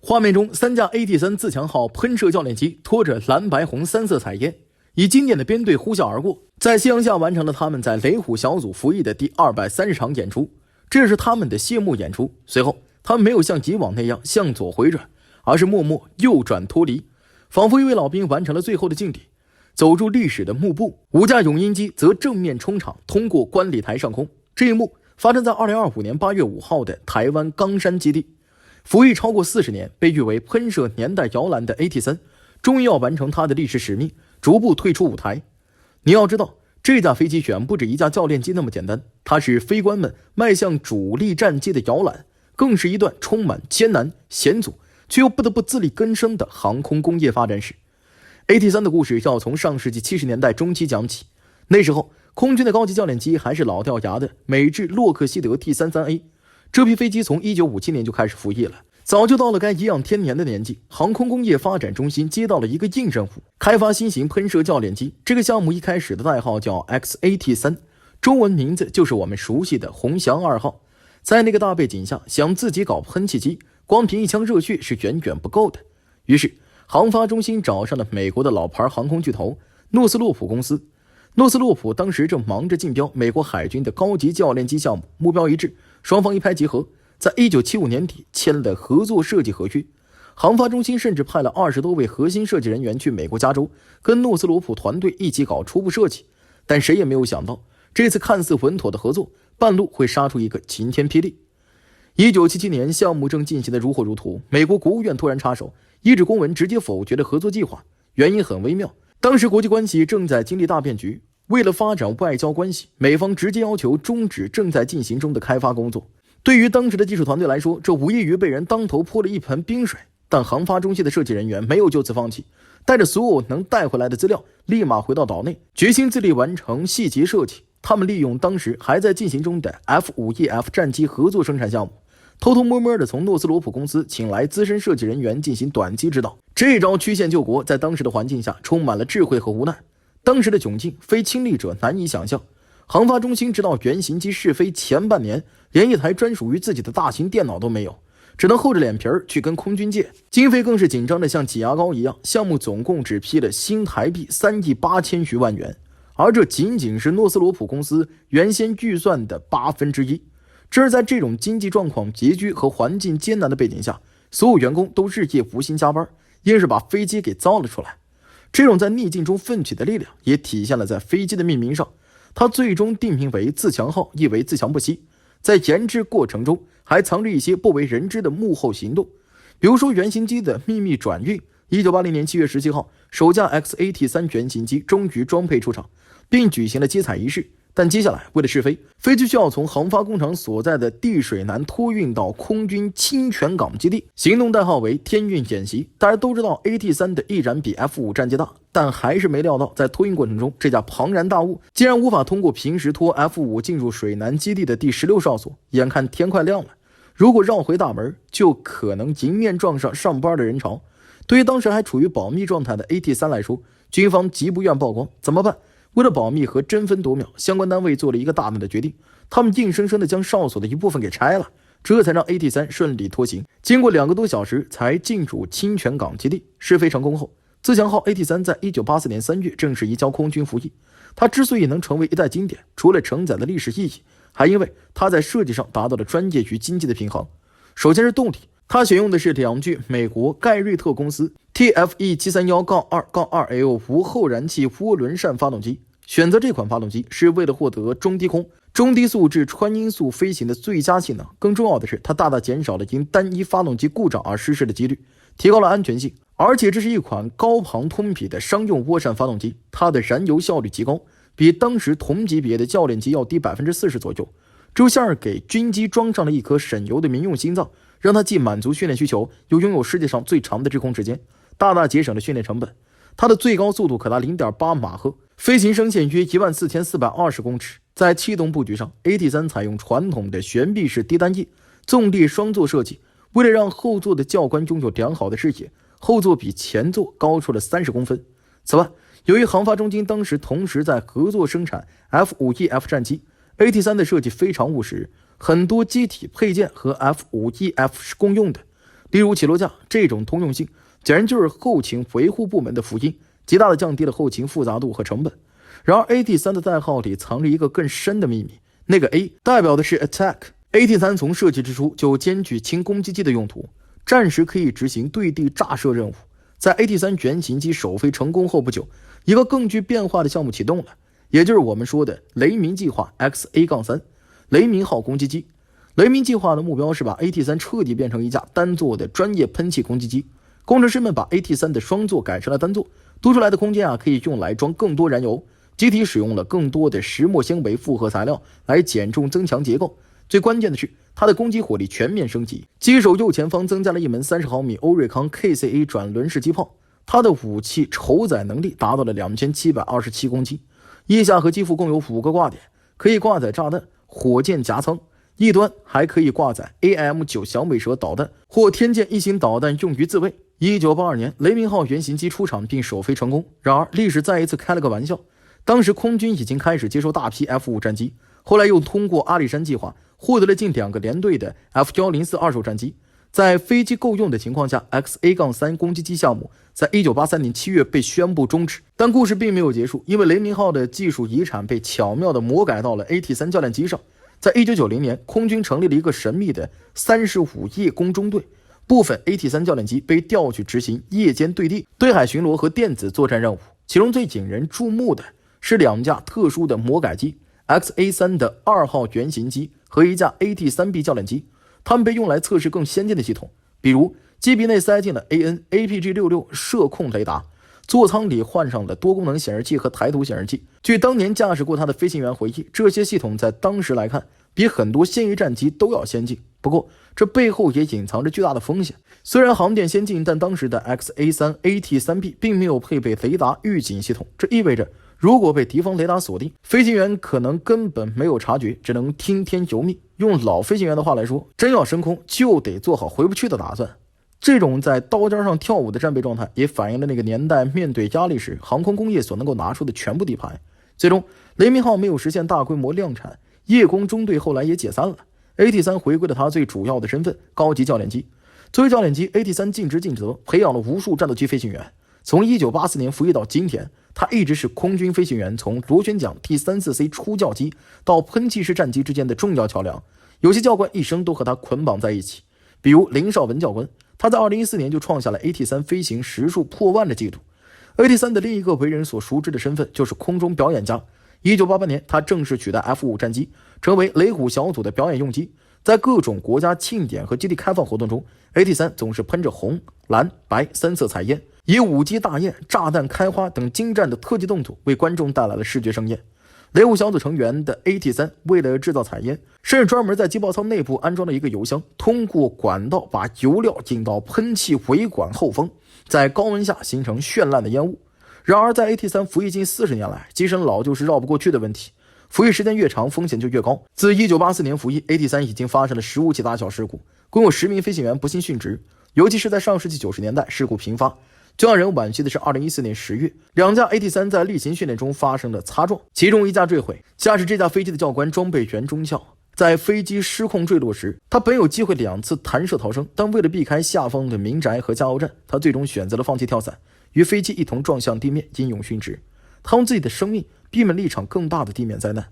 画面中，3架 AT3自强号喷射教练机拖着蓝白红3色彩烟，以经典的编队呼啸而过，在夕阳下完成了他们在雷虎小组服役的第230场演出。这是他们的谢幕演出。随后，他们没有像以往那样向左回转，而是默默右转脱离，仿佛一位老兵完成了最后的敬礼，走入历史的幕布。5架永鹰机则正面冲场，通过观礼台上空。这一幕发生在2025年8月5号的台湾冈山基地。服役超过40年，被誉为喷射年代摇篮的 AT3 终于要完成它的历史使命，逐步退出舞台。你要知道，这架飞机远不止一架教练机那么简单，它是飞官们迈向主力战机的摇篮，更是一段充满艰难险阻却又不得不自力更生的航空工业发展史。 AT3 的故事要从上世纪70年代中期讲起。那时候空军的高级教练机还是老掉牙的美制洛克希德 T-33A， 这批飞机从1957年就开始服役了，早就到了该颐养天年的年纪。航空工业发展中心接到了一个硬任务，开发新型喷射教练机。这个项目一开始的代号叫 XAT3， 中文名字就是我们熟悉的红翔2号。在那个大背景下，想自己搞喷气机，光凭一腔热血是远远不够的。于是航发中心找上了美国的老牌航空巨头诺斯洛普公司。诺斯洛普当时正忙着竞标美国海军的高级教练机项目，目标一致，双方一拍即合，在1975年底签了合作设计合约。航发中心甚至派了20多位核心设计人员去美国加州，跟诺斯洛普团队一起搞初步设计。但谁也没有想到，这次看似稳妥的合作，半路会杀出一个晴天霹雳。1977年，项目正进行得如火如荼，美国国务院突然插手，一纸公文直接否决了合作计划。原因很微妙，当时国际关系正在经历大变局，为了发展外交关系，美方直接要求终止正在进行中的开发工作。对于当时的技术团队来说，这无异于被人当头泼了一盆冰水。但航发中心的设计人员没有就此放弃，带着所有能带回来的资料，立马回到岛内，决心自力完成细节设计。他们利用当时还在进行中的 F-5EF 战机合作生产项目，偷偷摸摸地从诺斯罗普公司请来资深设计人员进行短机指导。这招曲线救国在当时的环境下充满了智慧和无奈。当时的窘境非亲历者难以想象。航发中心直到原型机试飞前半年，连一台专属于自己的大型电脑都没有，只能厚着脸皮去跟空军借，经费更是紧张的像挤牙膏一样。项目总共只批了新台币3亿8千余万元，而这仅仅是诺斯罗普公司原先预算的1/8。这是在这种经济状况拮据和环境艰难的背景下，所有员工都日夜无心加班，硬是把飞机给造了出来。这种在逆境中奋起的力量也体现了在飞机的命名上，它最终定名为自强号，意为自强不息。在研制过程中还藏着一些不为人知的幕后行动，比如说原型机的秘密转运。1980年7月17号，首架 XAT3 原型机终于装配出厂，并举行了接采仪式。但接下来为了试飞，飞机需要从航发工厂所在的地水南托运到空军清泉港基地，行动代号为天运演习。大家都知道 AT3 的翼展比 F5 战机大，但还是没料到在托运过程中，这架庞然大物竟然无法通过平时拖 F5 进入水南基地的第16哨所。眼看天快亮了，如果绕回大门，就可能迎面撞上上班的人潮。对于当时还处于保密状态的 AT3 来说，军方极不愿曝光，怎么办？为了保密和争分夺秒，相关单位做了一个大胆的决定，他们硬生生地将哨所的一部分给拆了，这才让 AT3 顺利拖行。经过2个多小时才进入清泉港基地。试飞成功后，自强号 AT3 在1984年3月正式移交空军服役。它之所以能成为一代经典，除了承载的历史意义，还因为它在设计上达到了专业与经济的平衡。首先是动力，它选用的是2具美国盖瑞特公司 TFE731-2-2L 无后燃气涡轮扇发动机。选择这款发动机是为了获得中低空、中低速至穿音速飞行的最佳性能，更重要的是它大大减少了因单一发动机故障而失事的几率，提高了安全性。而且这是一款高庞通匹的商用涡扇发动机，它的燃油效率极高，比当时同级别的教练机要低 40% 左右。就像是给军机装上了一颗省油的民用心脏，让它既满足训练需求，又拥有世界上最长的滞空时间，大大节省了训练成本。它的最高速度可达 0.8 马赫，飞行升限约14420公尺。在气动布局上， AT3 采用传统的悬臂式低单翼纵列双座设计，为了让后座的教官拥有良好的视野，后座比前座高出了30公分。此外，由于航发中心当时同时在合作生产 F-5EF 战机， AT3 的设计非常务实，很多机体配件和 F-5EF 是共用的，例如起落架这种通用性，简直就是后勤维护部门的福音，极大的降低了后勤复杂度和成本。然而 AT3 的代号里藏着一个更深的秘密，那个 A 代表的是 Attack。AT3 从设计之初就兼具轻攻击机的用途，战时可以执行对地炸射任务。在 AT3 原型机首飞成功后不久，一个更具变化的项目启动了，也就是我们说的雷鸣计划 XA-3 雷鸣号攻击机。雷鸣计划的目标是把 AT3 彻底变成一架单座的专业喷气攻击机。工程师们把 AT3 的双座改成了单座，多出来的空间可以用来装更多燃油。机体使用了更多的石墨纤维复合材料来减重增强结构。最关键的是，它的攻击火力全面升级，机手右前方增加了一门30毫米欧瑞康 KCA 转轮式机炮，它的武器承载能力达到了2727公斤。腋下和机腹共有5个挂点，可以挂载炸弹、火箭夹舱，一端还可以挂载 AM9 小美蛇导弹或天剑一型导弹用于自卫。1982年，雷鸣号原型机出厂并首飞成功。然而，历史再一次开了个玩笑，当时空军已经开始接收大批 F5 战机，后来又通过阿里山计划获得了近2个连队的 F104二手战机。在飞机够用的情况下， XA-3 攻击机项目在1983年7月被宣布终止。但故事并没有结束，因为雷鸣号的技术遗产被巧妙地魔改到了 AT3 教练机上。在1990年，空军成立了一个神秘的35夜攻中队，部分 AT3 教练机被调去执行夜间对地、对海巡逻和电子作战任务。其中最引人注目的是2架特殊的魔改机 XA-3 的2号原型机和一架 AT3B 教练机，它们被用来测试更先进的系统，比如机鼻内塞进了 AN/APG-66 射控雷达，座舱里换上了多功能显示器和抬头显示器。据当年驾驶过它的飞行员回忆，这些系统在当时来看比很多现役战机都要先进。不过这背后也隐藏着巨大的风险，虽然航电先进，但当时的 XA-3 AT3B 并没有配备雷达预警系统，这意味着如果被敌方雷达锁定，飞行员可能根本没有察觉，只能听天由命。用老飞行员的话来说，真要升空就得做好回不去的打算。这种在刀尖上跳舞的战备状态，也反映了那个年代面对压力时航空工业所能够拿出的全部底牌。最终，雷鸣号没有实现大规模量产，夜攻中队后来也解散了。AT3 回归了它最主要的身份——高级教练机。作为教练机， AT3 尽职尽责，培养了无数战斗机飞行员。从1984年服役到今天，它一直是空军飞行员从螺旋桨 T-34C 初教机到喷气式战机之间的重要桥梁。有些教官一生都和它捆绑在一起，比如林绍文教官，他在2014年就创下了 AT3 飞行时数破万的记录。AT3 的另一个为人所熟知的身份就是空中表演家。1988年，他正式取代 F5 战机，成为雷虎小组的表演用机。在各种国家庆典和基地开放活动中， AT3 总是喷着红、蓝、白3色彩烟，以舞击大雁、炸弹开花等精湛的特技动作为观众带来了视觉盛宴。雷虎小组成员的 AT3 为了制造彩烟，甚至专门在机炮舱内部安装了一个油箱，通过管道把油料引到喷气尾管后方，在高温下形成绚烂的烟雾。然而在 AT3 服役近40年来，机身老就是绕不过去的问题，服役时间越长，风险就越高。自1984年服役， AT3 已经发生了15起大小事故，共有10名飞行员不幸殉职。尤其是在上世纪90年代，事故频发。最让人惋惜的是2014年10月，2架 AT3 在例行训练中发生了擦撞，其中一架坠毁。驾驶这架飞机的教官装备员中校，在飞机失控坠落时，他本有机会2次弹射逃生，但为了避开下方的民宅和加油站，他最终选择了放弃跳伞，与飞机一同撞向地面，英勇殉职。他用自己的生命避免了一场更大的地面灾难。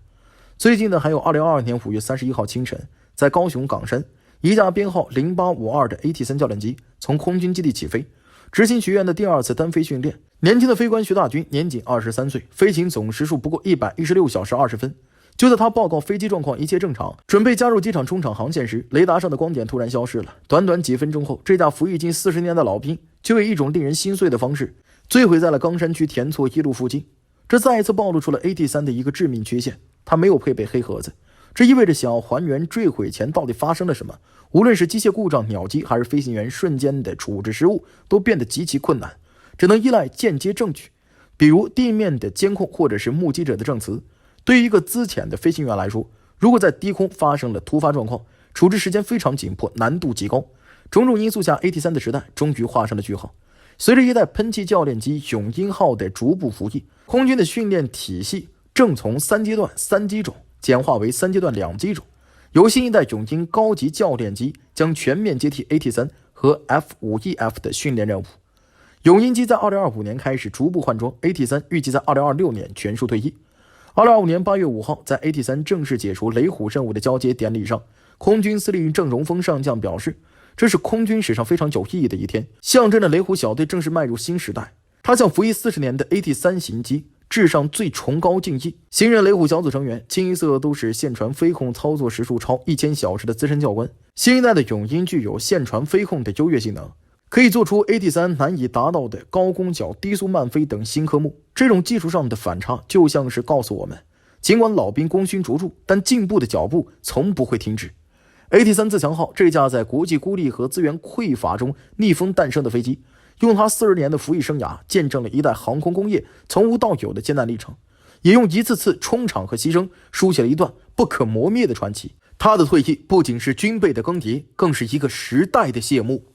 最近的还有2022年5月31号清晨，在高雄港山，一架编号0852的 AT3 教练机从空军基地起飞，执行学院的第2次单飞训练。年轻的飞官徐大军年仅23岁，飞行总时数不过116小时20分。就在他报告飞机状况一切正常，准备加入机场冲场航线时，雷达上的光点突然消失了。短短几分钟后，这架服役近40年的老兵就以一种令人心碎的方式坠毁在了冈山区田厝一路附近。这再一次暴露出了 AT3 的一个致命缺陷，它没有配备黑盒子。这意味着想要还原坠毁前到底发生了什么，无论是机械故障、鸟击，还是飞行员瞬间的处置失误，都变得极其困难，只能依赖间接证据，比如地面的监控或者是目击者的证词。对于一个资浅的飞行员来说，如果在低空发生了突发状况，处置时间非常紧迫，难度极高。种种因素下， AT3 的时代终于画上了句号。随着一代喷气教练机永鹰号的逐步服役，空军的训练体系正从3阶段3机种简化为3阶段2机种，由新一代永鹰高级教练机将全面接替 AT3 和 F-5E/F 的训练任务。永鹰机在2025年开始逐步换装 AT-3，预计在2026年全数退役。2025年8月5号，在 AT-3正式解除雷虎任务的交接典礼上，空军司令郑荣丰上将表示，这是空军史上非常有意义的一天，象征着雷虎小队正式迈入新时代。他向服役40年的 AT-3型机致上最崇高敬意。新任雷虎小组成员清一色都是线传飞控操作时数超1000小时的资深教官。新一代的永鹰具有线传飞控的优越性能，可以做出 AT-3难以达到的高攻角、低速慢飞等新科目。这种技术上的反差就像是告诉我们，尽管老兵功勋卓著，但进步的脚步从不会停止。AT-3自强号这架在国际孤立和资源匮乏中逆风诞生的飞机，用它40年的服役生涯见证了一代航空工业从无到有的艰难历程，也用一次次冲场和牺牲书写了一段不可磨灭的传奇。他的退役不仅是军备的更迭，更是一个时代的谢幕。